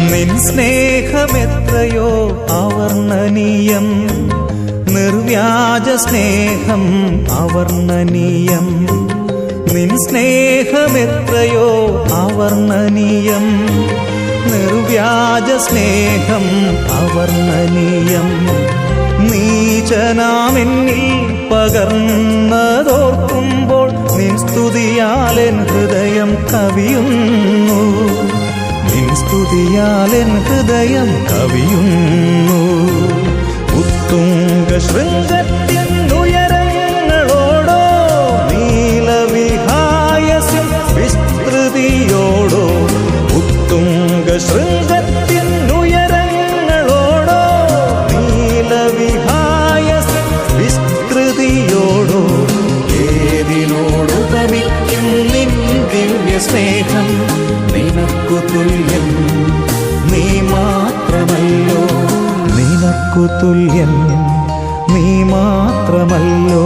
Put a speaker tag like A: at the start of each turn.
A: നിൻ സ്നേഹമെത്രയോ അവർണ്ണനീയം, നിർവ്യാജ സ്നേഹം അവർണ്ണനീയം. നിൻ സ്നേഹമെത്രയോ അവർണ്ണനീയം, നിർവ്യാജ സ്നേഹം അവർണ്ണനീയം. നീചനാമെന്നിൽ പകർന്നതോർക്കുമ്പോൾ നിൻ സ്തുതിയാലെൻ ഹൃദയം കവിയുന്നു, നിൻ സ്തുതിയാലെൻ ഹൃദയം കവിയുന്നു. ഉത്തുംഗ ശൃംഗത്തിനുയരങ്ങളോടോ നീലവിഹായസ്യം വിസ്തൃതിയോടോ, ഉത്തുംഗ ശൃംഗത്തിനുയരങ്ങളോടോ നീലവിഹായസ്യം വിസ്തൃതിയോടോ, ഏതിനോടുപമിക്കും നിൻ ദിവ്യ സ്നേഹം, നിനക്കു തുല്യം നീ മാത്രമല്ലോ, നിനക്കു തുല്യം നീ മാത്രമല്ലോ.